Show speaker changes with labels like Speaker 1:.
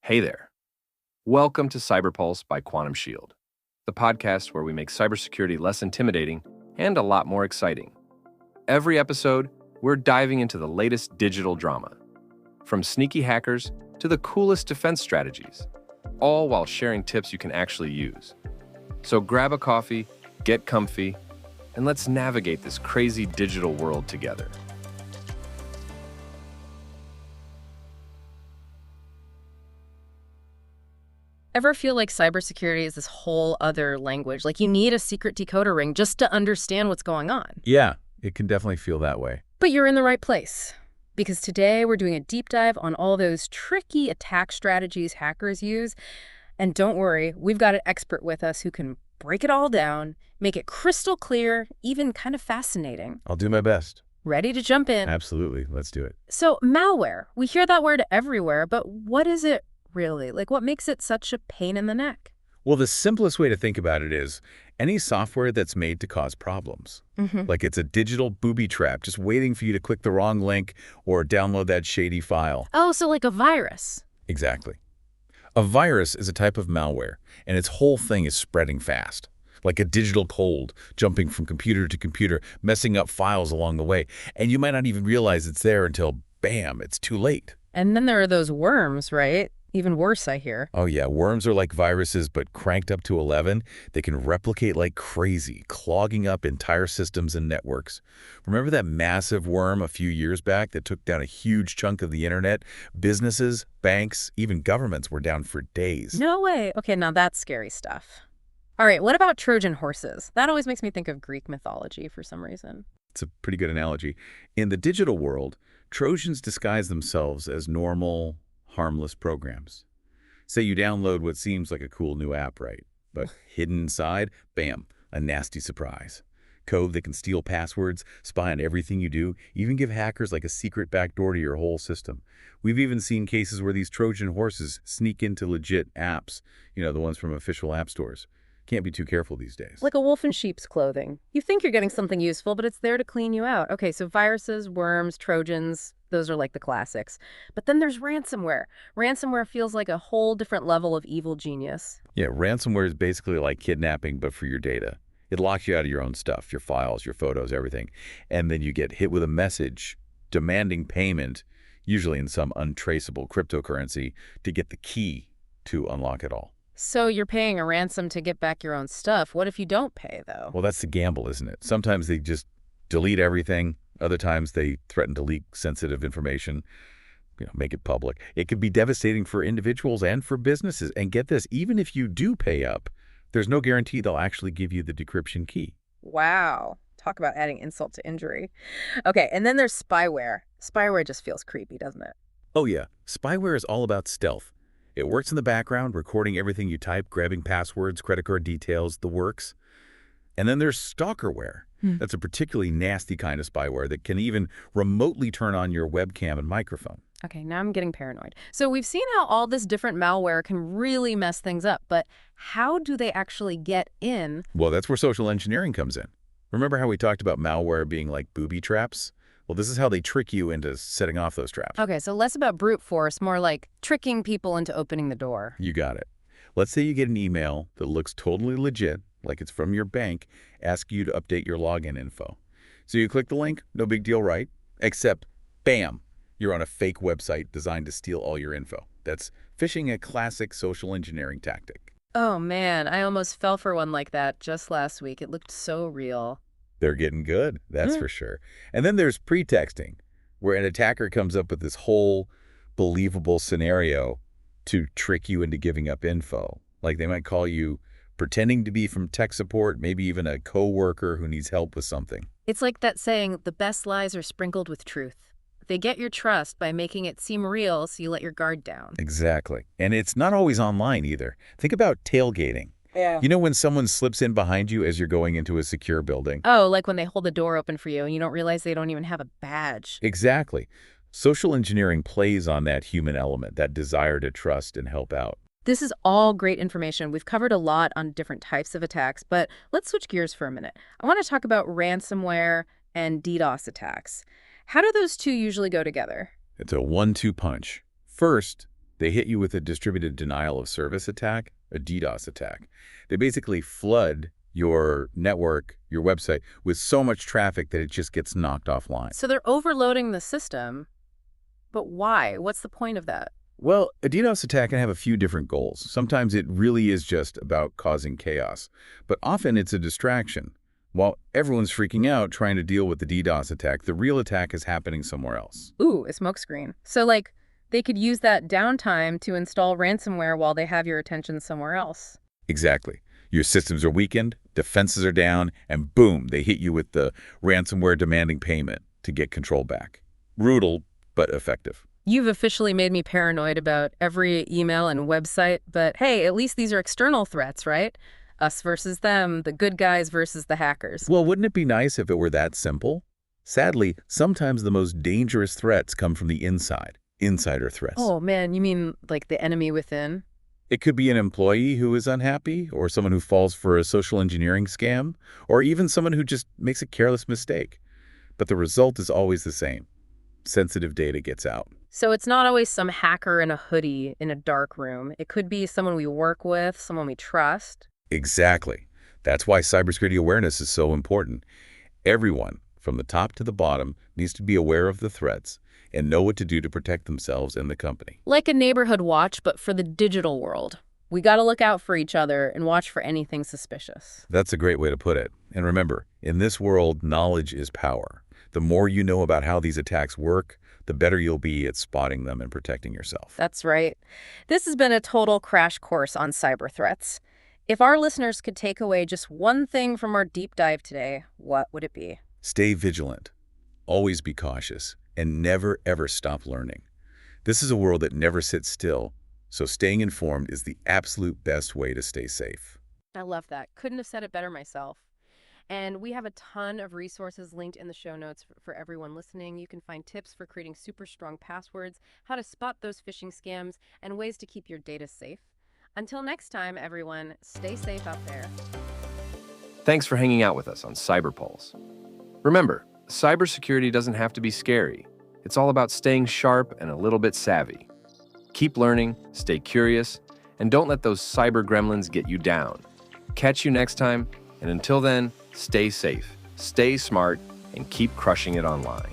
Speaker 1: Hey there. Welcome to CyberPulse by Quantum Shield, the podcast where we make cybersecurity less intimidating and a lot more exciting. Every episode, we're diving into the latest digital drama, from sneaky hackers to the coolest defense strategies, all while sharing tips you can actually use. So grab a coffee, get comfy, and let's navigate this crazy digital world together.
Speaker 2: Ever feel like cybersecurity is this whole other language? Like you need a secret decoder ring just to understand what's going on.
Speaker 3: Yeah, it can definitely feel that way.
Speaker 2: But you're in the right place. Because today we're doing a deep dive on all those tricky attack strategies hackers use. And don't worry, we've got an expert with us who can break it all down, make it crystal clear, even kind of fascinating.
Speaker 3: I'll do my best.
Speaker 2: Ready to jump in?
Speaker 3: Absolutely. Let's do it.
Speaker 2: So malware, we hear that word everywhere, but what is it really? Like what makes it such a pain in the neck?
Speaker 3: Well, the simplest way to think about it is any software that's made to cause problems. Like it's a digital booby trap just waiting for you to click the wrong link or download that shady file.
Speaker 2: Oh, so like a virus.
Speaker 3: Exactly. A virus is a type of malware, and its whole thing is spreading fast. Like a digital cold, jumping from computer to computer, messing up files along the way. And you might not even realize it's there until, bam, it's too late.
Speaker 2: And then there are those worms, right? Even worse, I hear.
Speaker 3: Oh yeah, worms are like viruses, but cranked up to 11. They can replicate like crazy, clogging up entire systems and networks. Remember that massive worm a few years back that took down a huge chunk of the internet? Businesses, banks, even governments were down for days.
Speaker 2: No way. Okay, now that's scary stuff. All right, what about Trojan horses? That always makes me think of Greek mythology for some reason.
Speaker 3: It's a pretty good analogy. In the digital world, Trojans disguise themselves as normal, harmless programs. Say you download what seems like a cool new app, right? But hidden inside, bam, a nasty surprise. Code that can steal passwords, spy on everything you do, even give hackers like a secret backdoor to your whole system. We've even seen cases where these Trojan horses sneak into legit apps, the ones from official app stores. Can't be too careful these days.
Speaker 2: Like a wolf in sheep's clothing. You think you're getting something useful, but it's there to clean you out. Okay, so viruses, worms, Trojans, those are like the classics. But then there's ransomware. Ransomware feels like a whole different level of evil genius.
Speaker 3: Yeah, ransomware is basically like kidnapping, but for your data. It locks you out of your own stuff, your files, your photos, everything. And then you get hit with a message demanding payment, usually in some untraceable cryptocurrency, to get the key to unlock it all.
Speaker 2: So you're paying a ransom to get back your own stuff. What if you don't pay, though?
Speaker 3: Well, that's the gamble, isn't it? Sometimes they just delete everything. Other times they threaten to leak sensitive information, make it public. It could be devastating for individuals and for businesses. And get this, even if you do pay up, there's no guarantee they'll actually give you the decryption key.
Speaker 2: Wow. Talk about adding insult to injury. Okay, and then there's spyware. Spyware just feels creepy, doesn't it?
Speaker 3: Oh yeah, spyware is all about stealth. It works in the background, recording everything you type, grabbing passwords, credit card details, the works. And then there's stalkerware. That's a particularly nasty kind of spyware that can even remotely turn on your webcam and microphone.
Speaker 2: Okay, now I'm getting paranoid. So we've seen how all this different malware can really mess things up, but how do they actually get in?
Speaker 3: Well, that's where social engineering comes in. Remember how we talked about malware being like booby traps? Well, this is how they trick you into setting off those traps.
Speaker 2: Okay, so less about brute force, more like tricking people into opening the door.
Speaker 3: You got it. Let's say you get an email that looks totally legit, like it's from your bank, asking you to update your login info. So you click the link, no big deal, right? Except, bam, you're on a fake website designed to steal all your info. That's phishing, a classic social engineering tactic.
Speaker 2: Oh man, I almost fell for one like that just last week. It looked so real.
Speaker 3: They're getting good, that's for sure. And then there's pretexting, where an attacker comes up with this whole believable scenario to trick you into giving up info. Like they might call you pretending to be from tech support, maybe even a coworker who needs help with something.
Speaker 2: It's like that saying, the best lies are sprinkled with truth. They get your trust by making it seem real, so you let your guard down.
Speaker 3: Exactly. And it's not always online either. Think about tailgating.
Speaker 2: Yeah.
Speaker 3: You know when someone slips in behind you as you're going into a secure building?
Speaker 2: Oh, like when they hold the door open for you and you don't realize they don't even have a badge.
Speaker 3: Exactly. Social engineering plays on that human element, that desire to trust and help out.
Speaker 2: This is all great information. We've covered a lot on different types of attacks, but let's switch gears for a minute. I want to talk about ransomware and DDoS attacks. How do those two usually go together?
Speaker 3: It's a 1-2 punch. First, They hit you with a distributed denial of service attack, a DDoS attack. They basically flood your network, your website, with so much traffic that it just gets knocked offline.
Speaker 2: So they're overloading the system. But why? What's the point of that?
Speaker 3: Well, a DDoS attack can have a few different goals. Sometimes it really is just about causing chaos, but often it's a distraction. While everyone's freaking out trying to deal with the DDoS attack, the real attack is happening somewhere else.
Speaker 2: Ooh, a smokescreen. So, like, they could use that downtime to install ransomware while they have your attention somewhere else.
Speaker 3: Exactly. Your systems are weakened, defenses are down, and boom, they hit you with the ransomware demanding payment to get control back. Brutal, but effective.
Speaker 2: You've officially made me paranoid about every email and website, but hey, at least these are external threats, right? Us versus them, the good guys versus the hackers.
Speaker 3: Well, wouldn't it be nice if it were that simple? Sadly, sometimes the most dangerous threats come from the inside. Insider threats.
Speaker 2: Oh man, you mean like the enemy within?
Speaker 3: It could be an employee who is unhappy, or someone who falls for a social engineering scam, or even someone who just makes a careless mistake. But the result is always the same. Sensitive data gets out.
Speaker 2: So it's not always some hacker in a hoodie in a dark room. It could be someone we work with, someone we trust.
Speaker 3: Exactly. That's why cybersecurity awareness is so important. Everyone, from the top to the bottom, needs to be aware of the threats and know what to do to protect themselves and the company.
Speaker 2: Like a neighborhood watch, but for the digital world. We got to look out for each other and watch for anything suspicious.
Speaker 3: That's a great way to put it. And remember, in this world, knowledge is power. The more you know about how these attacks work, the better you'll be at spotting them and protecting yourself.
Speaker 2: That's right. This has been a total crash course on cyber threats. If our listeners could take away just one thing from our deep dive today, what would it be?
Speaker 3: Stay vigilant. Always be cautious. And never, ever stop learning. This is a world that never sits still, so staying informed is the absolute best way to stay safe.
Speaker 2: I love that. Couldn't have said it better myself. And we have a ton of resources linked in the show notes for everyone listening. You can find tips for creating super strong passwords, how to spot those phishing scams, and ways to keep your data safe. Until next time, everyone, stay safe out there.
Speaker 1: Thanks for hanging out with us on CyberPulse. Remember, cybersecurity doesn't have to be scary. It's all about staying sharp and a little bit savvy. Keep learning, stay curious, and don't let those cyber gremlins get you down. Catch you next time, and until then, stay safe, stay smart, and keep crushing it online.